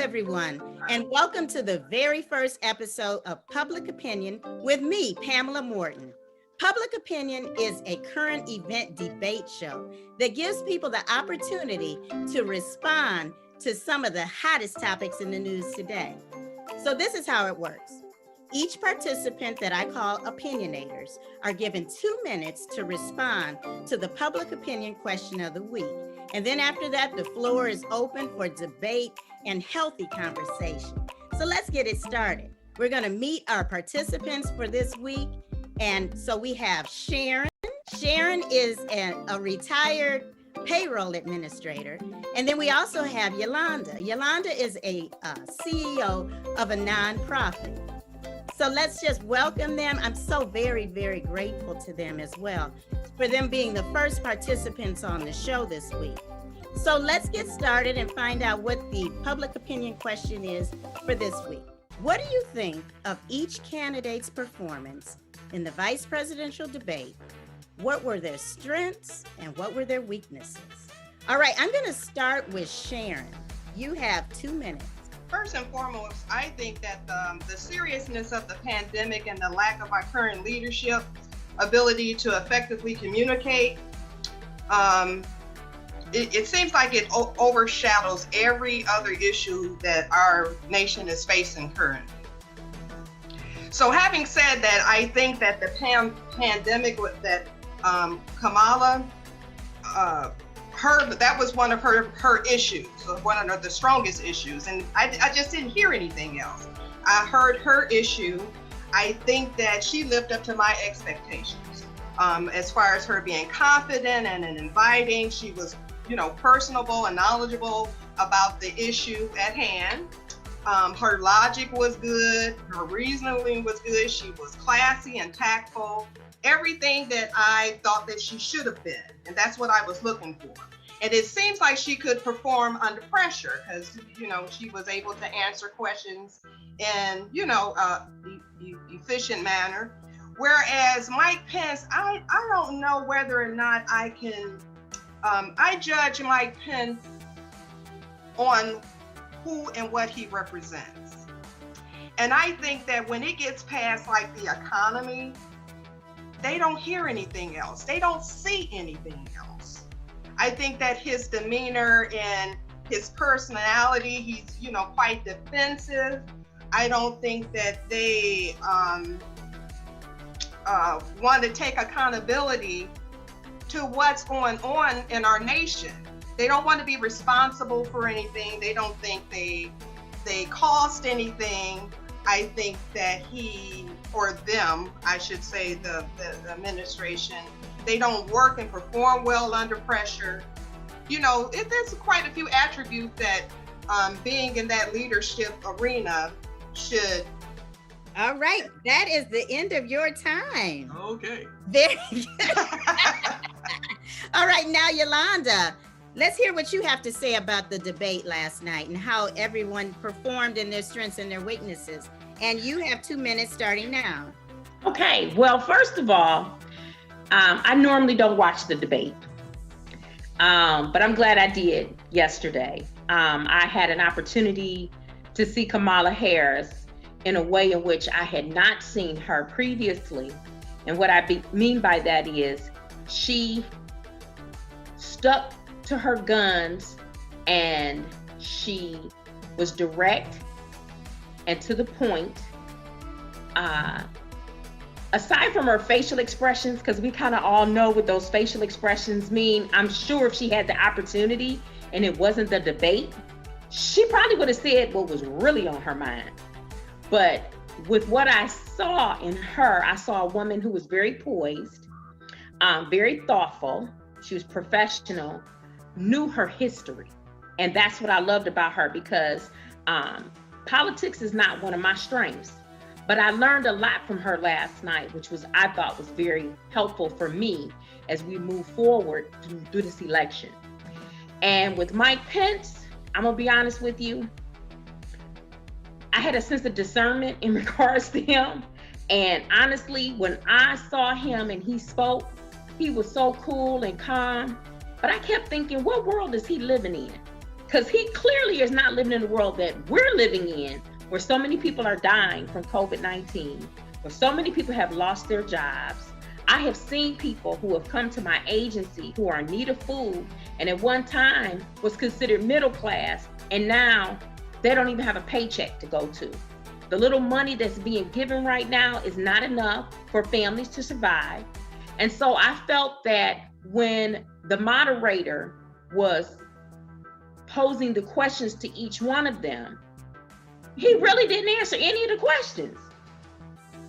everyone, and welcome to the very first episode of Public Opinion with me, Pamela Morton. Public Opinion is a current event debate show that gives people the opportunity to respond to some of the hottest topics in the news today. So this is how it works. Each participant that I call opinionators are given 2 minutes to respond to the public opinion question of the week. And then after that, the floor is open for debate and healthy conversation. So let's get it started. We're going to meet our participants for this week. And so we have Sharon. Sharon is a retired payroll administrator. And then we also have Yolanda. Yolanda is a CEO of a nonprofit. So let's just welcome them. I'm so very, very grateful to them as well for them being the first participants on the show this week. So let's get started and find out what the public opinion question is for this week. What do you think of each candidate's performance in the vice presidential debate? What were their strengths and what were their weaknesses? All right, I'm going to start with Sharon. You have 2 minutes. First and foremost, I think that the seriousness of the pandemic and the lack of our current leadership ability to effectively communicate, it seems like it overshadows every other issue that our nation is facing currently. So having said that, I think that the pandemic that Kamala, that was one of her issues, one of the strongest issues, and I just didn't hear anything else. I heard her issue. I think that she lived up to my expectations as far as her being confident and inviting. She was, personable and knowledgeable about the issue at hand. Her logic was good. Her reasoning was good. She was classy and tactful. Everything that I thought that she should have been, and that's what I was looking for. And it seems like she could perform under pressure because, she was able to answer questions in, efficient manner. Whereas Mike Pence, I don't know whether or not I can, I judge Mike Pence on who and what he represents. And I think that when it gets past like the economy, they don't hear anything else. They don't see anything else. I think that his demeanor and his personality, he's, quite defensive. I don't think that they want to take accountability to what's going on in our nation. They don't want to be responsible for anything. They don't think they cost anything. I think that he, or them, I should say, the administration, they don't work and perform well under pressure. There's quite a few attributes that being in that leadership arena should. All right, that is the end of your time. Okay. Very good. All right, now Yolanda, let's hear what you have to say about the debate last night and how everyone performed in their strengths and their weaknesses. And you have 2 minutes starting now. Okay, well, first of all, I normally don't watch the debate, but I'm glad I did yesterday. I had an opportunity to see Kamala Harris in a way in which I had not seen her previously. And what I mean by that is she stuck to her guns and she was direct and to the point. Aside from her facial expressions, because we kind of all know what those facial expressions mean, I'm sure if she had the opportunity and it wasn't the debate, she probably would have said what was really on her mind. But with what I saw in her, I saw a woman who was very poised, very thoughtful. She was professional, knew her history. And that's what I loved about her because politics is not one of my strengths. But I learned a lot from her last night, which I thought was very helpful for me as we move forward through this election. And with Mike Pence, I'm gonna be honest with you, I had a sense of discernment in regards to him. And honestly, when I saw him and he spoke, he was so cool and calm. But I kept thinking, what world is he living in? Because he clearly is not living in the world that we're living in, where so many people are dying from COVID-19, where so many people have lost their jobs. I have seen people who have come to my agency who are in need of food and at one time was considered middle class, and now they don't even have a paycheck to go to. The little money that's being given right now is not enough for families to survive. And so I felt that when the moderator was posing the questions to each one of them, he really didn't answer any of the questions.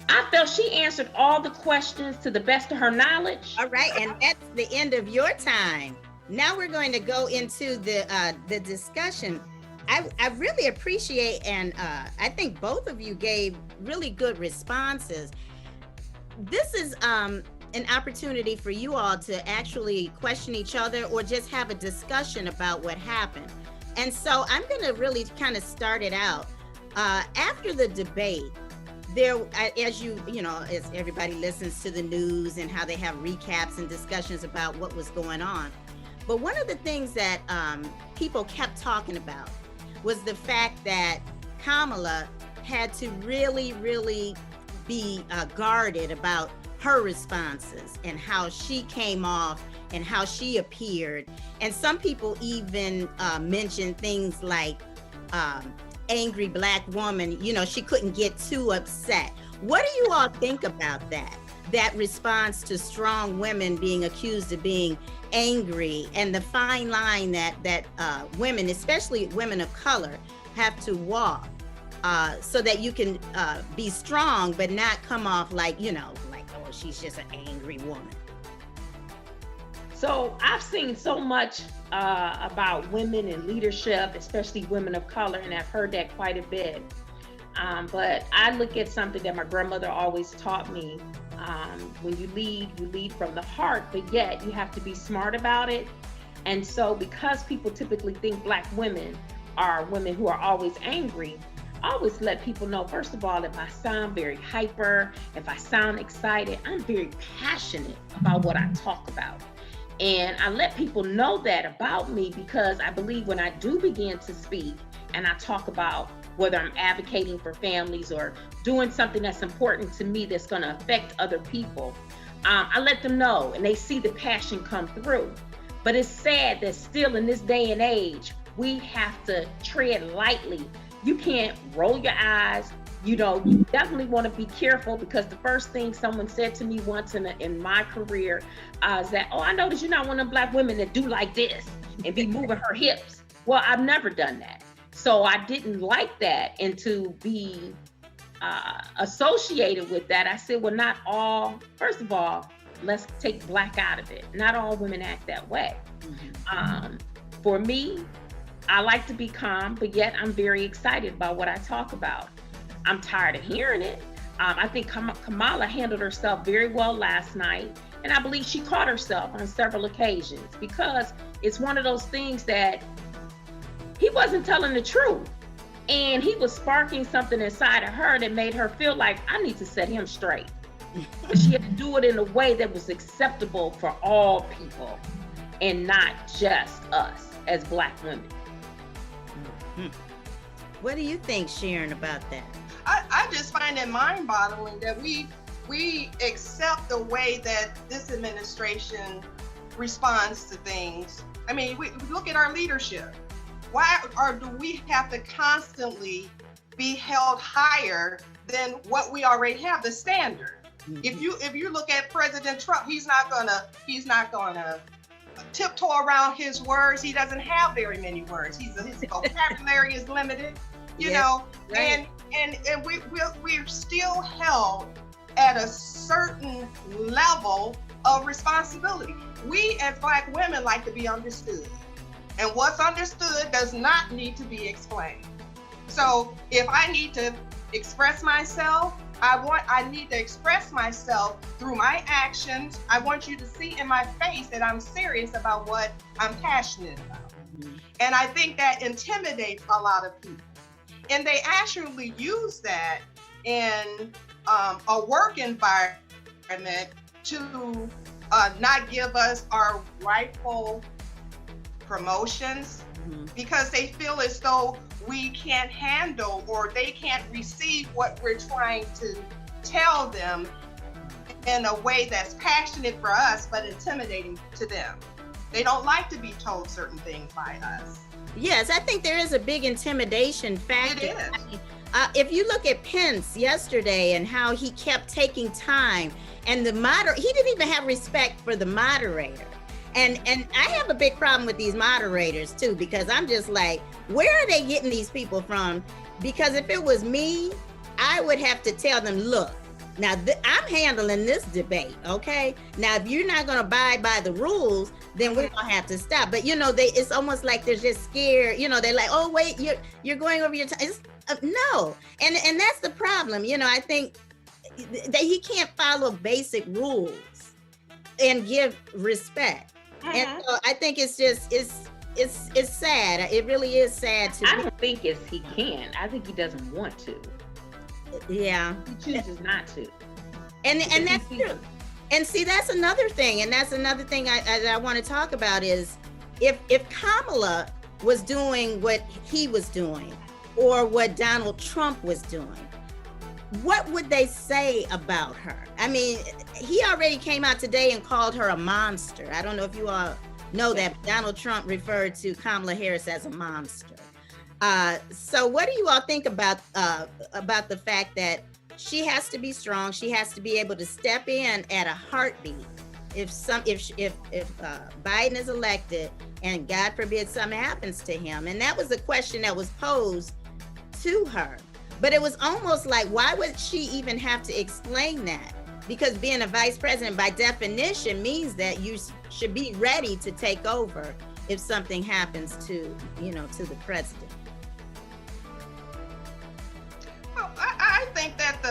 I felt she answered all the questions to the best of her knowledge. All right, and that's the end of your time. Now we're going to go into the discussion. I really appreciate, and I think both of you gave really good responses. This is an opportunity for you all to actually question each other or just have a discussion about what happened. And so I'm going to really kind of start it out. After the debate, there, as as everybody listens to the news and how they have recaps and discussions about what was going on. But one of the things that people kept talking about was the fact that Kamala had to really, really be guarded about her responses and how she came off and how she appeared. And some people even mentioned things like angry Black woman, she couldn't get too upset. What do you all think about that response to strong women being accused of being angry, and the fine line that women, especially women of color, have to walk so that you can be strong but not come off like, oh, she's just an angry woman? So I've seen so much about women in leadership, especially women of color, and I've heard that quite a bit. But I look at something that my grandmother always taught me. When you lead from the heart, but yet you have to be smart about it. And so because people typically think Black women are women who are always angry, I always let people know, first of all, if I sound very hyper, if I sound excited, I'm very passionate about what I talk about. And I let people know that about me, because I believe when I do begin to speak and I talk about whether I'm advocating for families or doing something that's important to me that's going to affect other people, I let them know and they see the passion come through. But it's sad that still in this day and age, we have to tread lightly. You can't roll your eyes. You definitely want to be careful, because the first thing someone said to me once in my career is that, oh, I noticed you're not one of them Black women that do like this and be moving her hips. Well, I've never done that. So I didn't like that, and to be associated with that, I said, well, not all, first of all, let's take Black out of it. Not all women act that way. Mm-hmm. For me, I like to be calm, but yet I'm very excited about what I talk about. I'm tired of hearing it. I think Kamala handled herself very well last night, and I believe she caught herself on several occasions, because it's one of those things that he wasn't telling the truth, and he was sparking something inside of her that made her feel like, I need to set him straight. But she had to do it in a way that was acceptable for all people and not just us as Black women. Mm-hmm. What do you think, Sharon, about that? I just find it mind-boggling that we accept the way that this administration responds to things. I mean, we look at our leadership. Why do we have to constantly be held higher than what we already have, the standard? Mm-hmm. If you look at President Trump, he's not gonna tiptoe around his words. He doesn't have very many words. His vocabulary is limited, you know, right. and we're still held at a certain level of responsibility. We as Black women like to be understood, and what's understood does not need to be explained. So if I need to express myself, I need to express myself through my actions. I want you to see in my face that I'm serious about what I'm passionate about. Mm-hmm. And I think that intimidates a lot of people. And they actually use that in a work environment to not give us our rightful promotions, because they feel as though we can't handle or they can't receive what we're trying to tell them in a way that's passionate for us but intimidating to them. They don't like to be told certain things by us. Yes, I think there is a big intimidation factor. It is. If you look at Pence yesterday and how he kept taking time, and he didn't even have respect for the moderator. And I have a big problem with these moderators too, because I'm just like, where are they getting these people from? Because if it was me, I would have to tell them, look, now I'm handling this debate, okay? Now, if you're not gonna abide by the rules, then we're gonna have to stop. But it's almost like they're just scared. They're like, oh wait, you're going over your time. No, and that's the problem. I think that he can't follow basic rules and give respect. And so I think it's just it's sad. It really is sad to me. I don't think he can. I think he doesn't want to. Yeah, he chooses not to. And that's true. And see, that's another thing. And that's another thing I want to talk about is if Kamala was doing what he was doing or what Donald Trump was doing, what would they say about her? I mean, he already came out today and called her a monster. I don't know if you all know that Donald Trump referred to Kamala Harris as a monster. So what do you all think about the fact that she has to be strong? She has to be able to step in at a heartbeat if Biden is elected and God forbid something happens to him. And that was a question that was posed to her. But it was almost like, why would she even have to explain that? Because being a vice president by definition means that you should be ready to take over if something happens to the president. Well, I think that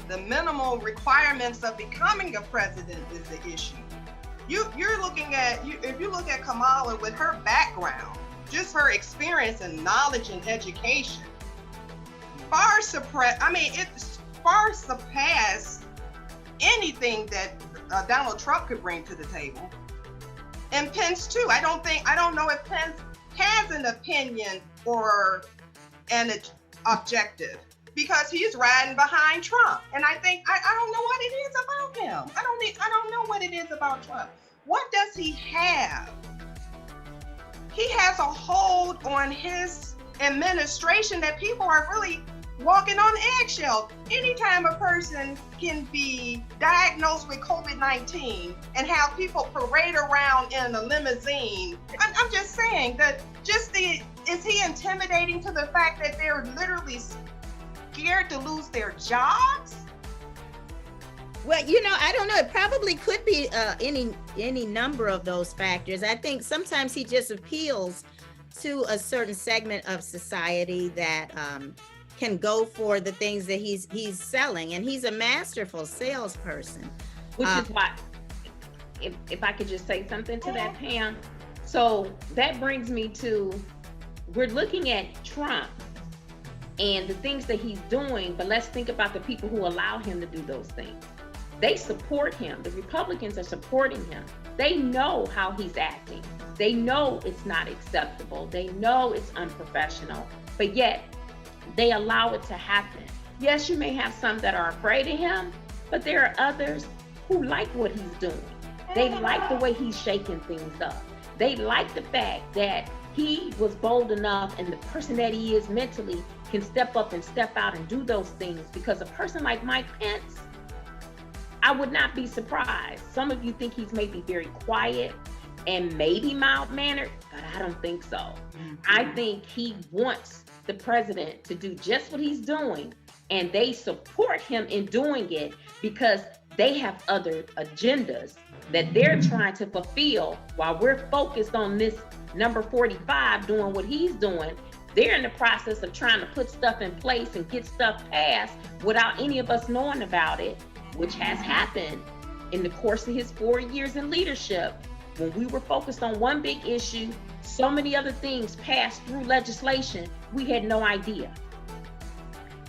the minimal requirements of becoming a president is the issue. You're looking at if you look at Kamala with her background, just her experience and knowledge and education, it's far surpassed anything that Donald Trump could bring to the table. And Pence too. I don't know if Pence has an opinion or an objective, because he's riding behind Trump. And I think I don't know what it is about him. I don't know what it is about Trump. What does he have? He has a hold on his administration that people are really walking on eggshells. Anytime a person can be diagnosed with COVID-19 and have people parade around in a limousine, I'm just saying that is he intimidating to the fact that they're literally scared to lose their jobs? Well, I don't know. It probably could be any number of those factors. I think sometimes he just appeals to a certain segment of society that can go for the things that he's selling, and he's a masterful salesperson. Which is why, if I could just say something to that, Pam. So that brings me to, we're looking at Trump and the things that he's doing, but let's think about the people who allow him to do those things. They support him. The Republicans are supporting him. They know how he's acting. They know it's not acceptable. They know it's unprofessional, but yet they allow it to happen. Yes, you may have some that are afraid of him, but there are others who like what he's doing. They like the way he's shaking things up. They like the fact that he was bold enough, and the person that he is mentally can step up and step out and do those things. Because a person like Mike Pence, I would not be surprised. Some of you think he's maybe very quiet and maybe mild-mannered, but I don't think so. Mm-hmm. I think he wants the president to do just what he's doing, and they support him in doing it because they have other agendas that they're trying to fulfill. While we're focused on this number 45 doing what he's doing, they're in the process of trying to put stuff in place and get stuff passed without any of us knowing about it, which has happened in the course of his 4 years in leadership. When we were focused on one big issue, so many other things passed through legislation, we had no idea.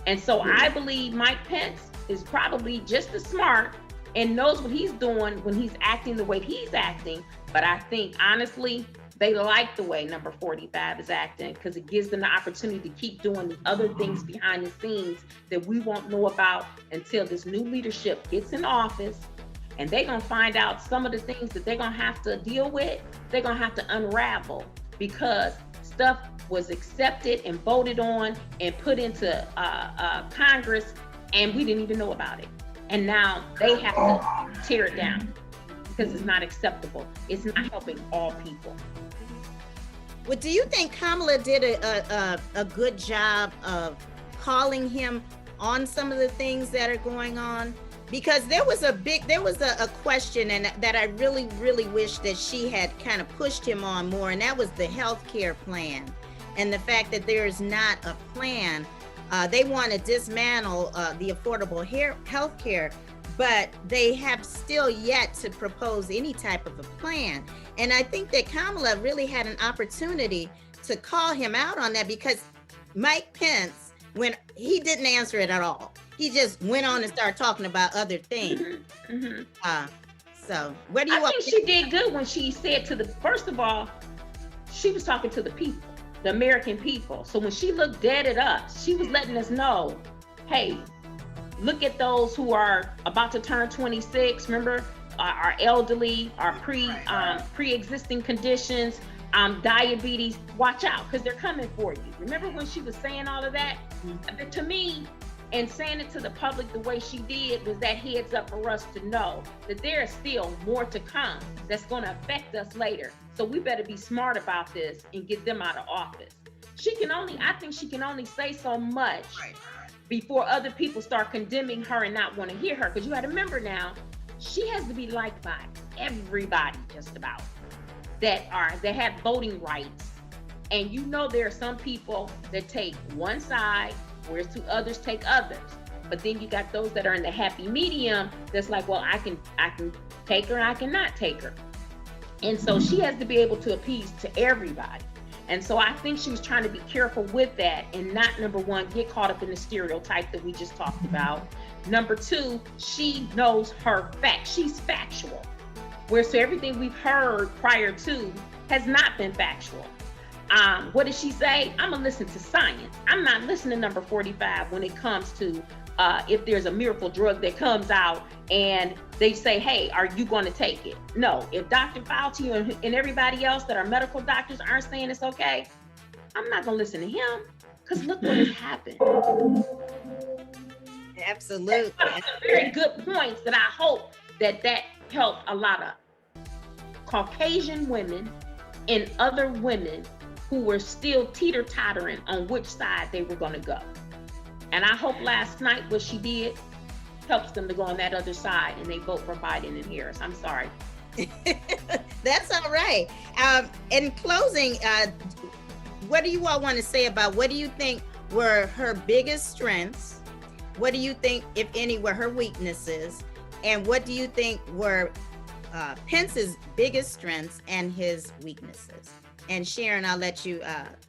And so I believe Mike Pence is probably just as smart and knows what he's doing when he's acting the way he's acting. But I think, honestly, They like the way number 45 is acting because it gives them the opportunity to keep doing the other things behind the scenes that we won't know about until this new leadership gets in office. And they're going to find out some of the things that they're going to have to deal with. They're going to have to unravel because stuff was accepted and voted on and put into Congress, and we didn't even know about it. And now they have to tear it down because it's not acceptable. It's not helping all people. Well, do you think Kamala did a good job of calling him on some of the things that are going on? Because there was a question and that I really wish that she had kind of pushed him on more, and that was the health care plan and the fact that there is not a plan. They want to dismantle the affordable health care, but they have still yet to propose any type of a plan. And I think that Kamala really had an opportunity to call him out on that, because Mike Pence, when he didn't answer it at all, he just went on and started talking about other things. So what do you I think she did good when she said first of all, she was talking to the people, the American people. So when she looked dead at us, she was letting us know, hey, look at those who are about to turn 26. Remember, our elderly, our pre-existing conditions, diabetes. Watch out, because they're coming for you. Remember when she was saying all of that? To me, and saying it to the public the way she did was that heads up for us to know that there is still more to come that's going to affect us later. So we better be smart about this and get them out of office. I think she can only say so much before other people start condemning her and not want to hear her. Because you got to remember now, she has to be liked by everybody just about that have voting rights. And you know there are some people that take one side, whereas two others take others. But then you got those that are in the happy medium that's like, well, I can take her and I cannot take her. And so she has to be able to appease to everybody. And so I think she was trying to be careful with that and not, number one, get caught up in the stereotype that we just talked about. Number two, she knows her facts. She's factual. Whereas so everything we've heard prior to has not been factual. What did she say? I'm gonna listen to science. I'm not listening to number 45 when it comes to if there's a miracle drug that comes out and they say, hey, are you going to take it? No, if Dr. Fauci and everybody else that are medical doctors aren't saying it's okay, I'm not going to listen to him, because look what has happened. Absolutely. That's very good points that I hope that helped a lot of Caucasian women and other women who were still teeter-tottering on which side they were going to go. And I hope last night what she did helps them to go on that other side and they vote for Biden and Harris. I'm sorry. That's all right. In closing, what do you all want to say about what do you think were her biggest strengths? What do you think, if any, were her weaknesses? And what do you think were Pence's biggest strengths and his weaknesses? And Sharon, I'll let you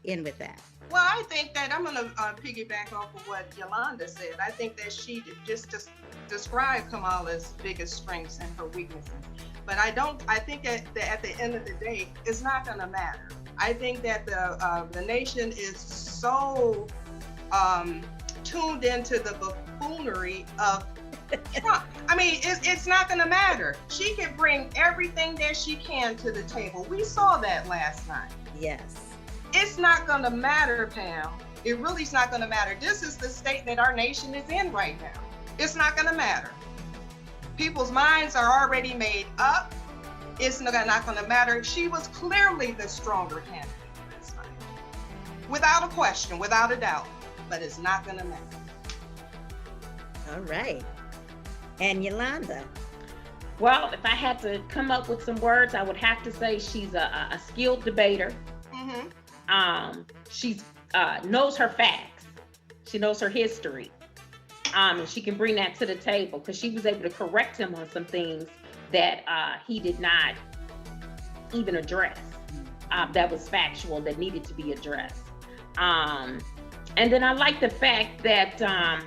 end with that. Well, I think that I'm going to piggyback off of what Yolanda said. I think that she just described Kamala's biggest strengths and her weaknesses. But I think that at the end of the day, it's not going to matter. I think that the nation is so tuned into the buffoonery of Trump. I mean, it's not going to matter. She can bring everything that she can to the table. We saw that last night. Yes. It's not going to matter, Pam. It really is not going to matter. This is the state that our nation is in right now. It's not going to matter. People's minds are already made up. It's not going to matter. She was clearly the stronger candidate last night. Without a question, without a doubt. But it's not going to matter. All right. And Yolanda? Well, if I had to come up with some words, I would have to say she's a skilled debater. Mm-hmm. She knows her facts. She knows her history. And she can bring that to the table because she was able to correct him on some things that he did not even address. That was factual, that needed to be addressed. And then I like the fact that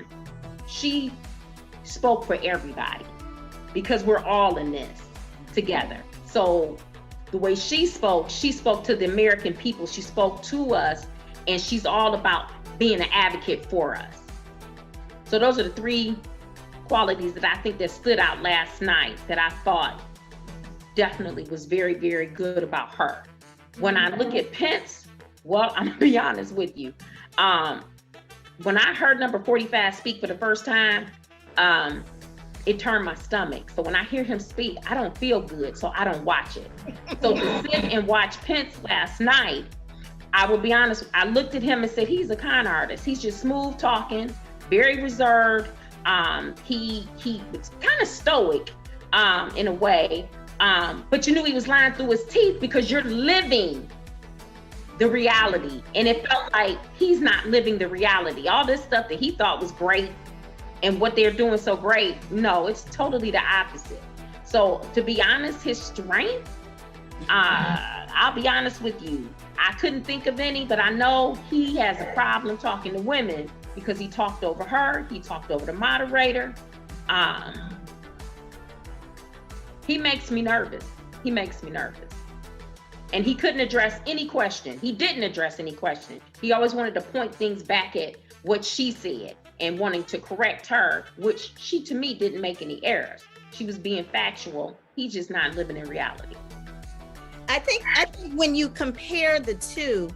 she spoke for everybody because we're all in this together. So the way she spoke to the American people. She spoke to us, and she's all about being an advocate for us. So those are the three qualities that I think that stood out last night that I thought definitely was very, very good about her. When I look at Pence, well, I'm gonna be honest with you. When I heard number 45 speak for the first time, it turned my stomach. So when I hear him speak, I don't feel good, so I don't watch it. So to sit and watch Pence last night, I will be honest, I looked at him and said, he's a con artist. He's just smooth talking, very reserved. He was kind of stoic in a way, but you knew he was lying through his teeth because you're living the reality. And it felt like he's not living the reality. All this stuff that he thought was great and what they're doing so great, no, it's totally the opposite. So to be honest, his strength, I'll be honest with you, I couldn't think of any, but I know he has a problem talking to women because he talked over her, he talked over the moderator. He makes me nervous. He makes me nervous. And he couldn't address any question. He didn't address any question. He always wanted to point things back at what she said and wanting to correct her, which she, to me, didn't make any errors. She was being factual. He's just not living in reality. I think when you compare the two,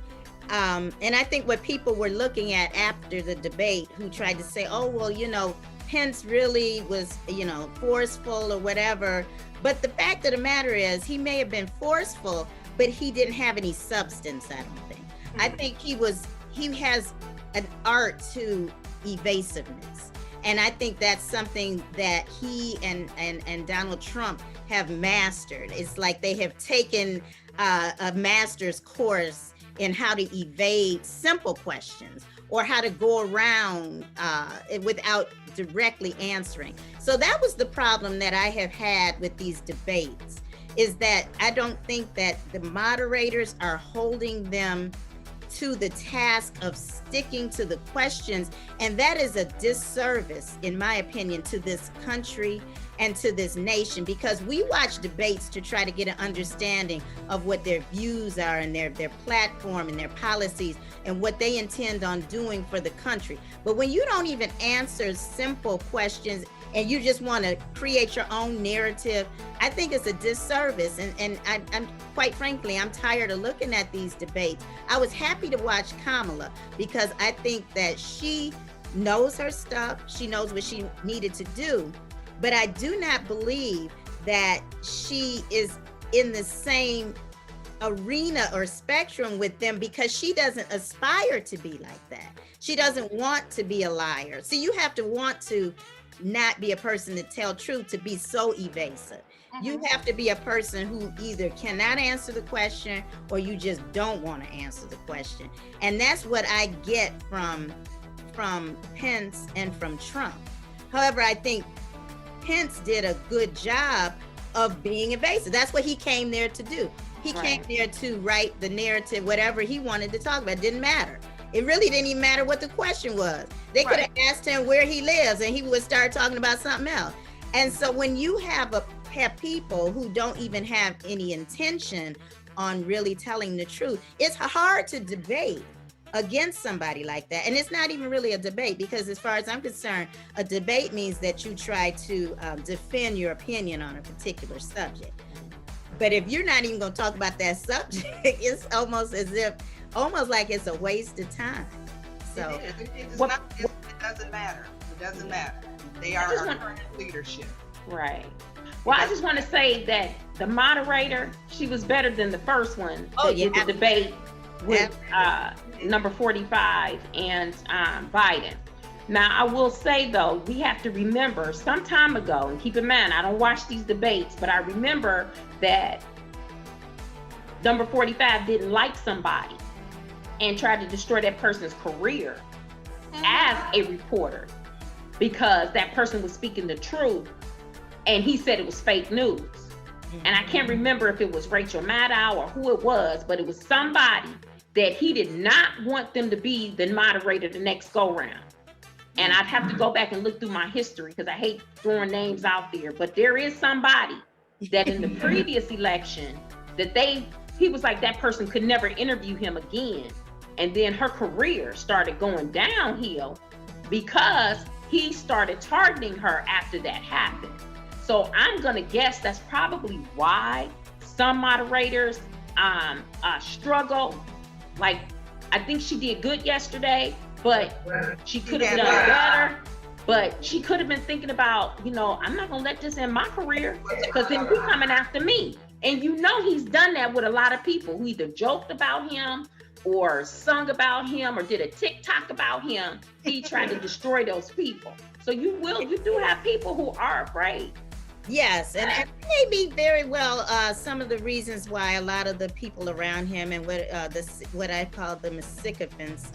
and I think what people were looking at after the debate, who tried to say, oh, well, you know, Pence really was, you know, forceful or whatever. But the fact of the matter is he may have been forceful, but he didn't have any substance, I don't think. I think he has an art to evasiveness. And I think that's something that he and Donald Trump have mastered. It's like they have taken a master's course in how to evade simple questions or how to go around without directly answering. So that was the problem that I have had with these debates, is that I don't think that the moderators are holding them to the task of sticking to the questions. And that is a disservice, in my opinion, to this country and to this nation, because we watch debates to try to get an understanding of what their views are and their platform and their policies and what they intend on doing for the country. But when you don't even answer simple questions and you just want to create your own narrative, I think it's a disservice. And I'm quite frankly, I'm tired of looking at these debates. I was happy to watch Kamala because I think that she knows her stuff. She knows what she needed to do. But I do not believe that she is in the same arena or spectrum with them, because she doesn't aspire to be like that. She doesn't want to be a liar. So you have to want to not be a person to tell truth, to be so evasive. You have to be a person who either cannot answer the question or you just don't want to answer the question. And that's what I get from Pence and from Trump. However, I think Pence did a good job of being evasive. That's what he came there to do. He came there to write the narrative, whatever he wanted to talk about. It didn't matter. It really didn't even matter what the question was. They could have asked him where he lives and he would start talking about something else. And so when you have people who don't even have any intention on really telling the truth, it's hard to debate against somebody like that. And it's not even really a debate, because as far as I'm concerned, a debate means that you try to defend your opinion on a particular subject. But if you're not even going to talk about that subject, it's almost like it's a waste of time. So it doesn't matter. It doesn't matter. They are our current leadership. Right. Well, I just want to say that the moderator, she was better than the first one that did the debate with number 45 and Biden. Now, I will say, though, we have to remember some time ago, and keep in mind, I don't watch these debates, but I remember that number 45 didn't like somebody and tried to destroy that person's career as a reporter because that person was speaking the truth and he said it was fake news. And I can't remember if it was Rachel Maddow or who it was, but it was somebody that he did not want them to be the moderator the next go round. And I'd have to go back and look through my history because I hate throwing names out there, but there is somebody that in the previous election he was like, that person could never interview him again. And then her career started going downhill because he started targeting her after that happened. So I'm gonna guess that's probably why some moderators struggle. Like, I think she did good yesterday, but she could have done better. But she could have been thinking about, I'm not gonna let this end my career, because then you're coming after me. And he's done that with a lot of people who either joked about him or sung about him or did a TikTok about him. He tried to destroy those people. So you do have people who are afraid. Yes, and maybe very well some of the reasons why a lot of the people around him and what I call the sycophants,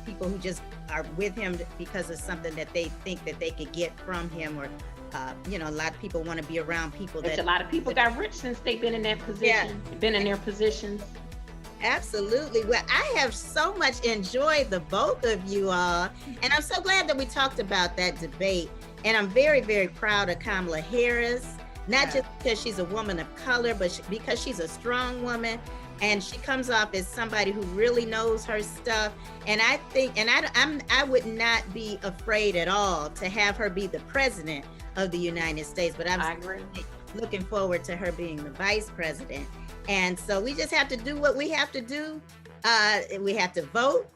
people who just are with him because of something that they think that they could get from him, or a lot of people want to be around people that. A lot of people got rich since they've been in that position, been in their positions. Absolutely. Well, I have so much enjoyed the both of you all, and I'm so glad that we talked about that debate. And I'm very, very proud of Kamala Harris, not just because she's a woman of color, but because she's a strong woman, and she comes off as somebody who really knows her stuff. And I think, and I would not be afraid at all to have her be the president of the United States, but I'm looking forward to her being the vice president. And so we just have to do what we have to do. We have to vote.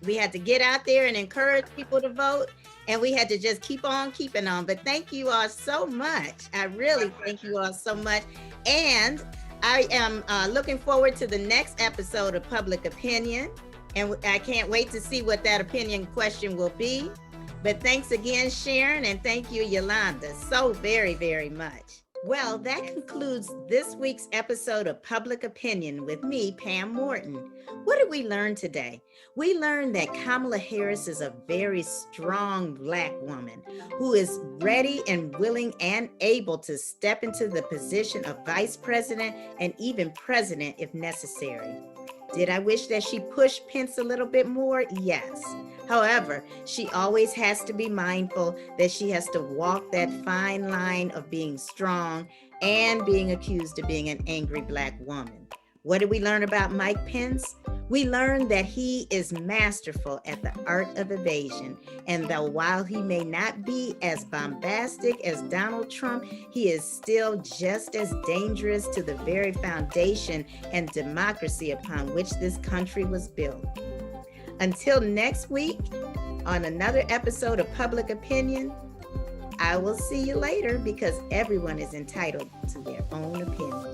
We had to get out there and encourage people to vote. And we had to just keep on keeping on. But thank you all so much. I really thank you all so much. And I am looking forward to the next episode of Public Opinion. And I can't wait to see what that opinion question will be. But thanks again, Sharon. And thank you, Yolanda, so very, very much. Well, that concludes this week's episode of Public Opinion with me, Pam Morton. What did we learn today? We learned that Kamala Harris is a very strong Black woman who is ready and willing and able to step into the position of vice president and even president if necessary. Did I wish that she pushed Pence a little bit more? Yes. However, she always has to be mindful that she has to walk that fine line of being strong and being accused of being an angry Black woman. What did we learn about Mike Pence? We learned that he is masterful at the art of evasion, and that while he may not be as bombastic as Donald Trump, he is still just as dangerous to the very foundation and democracy upon which this country was built. Until next week, on another episode of Public Opinion, I will see you later, because everyone is entitled to their own opinion.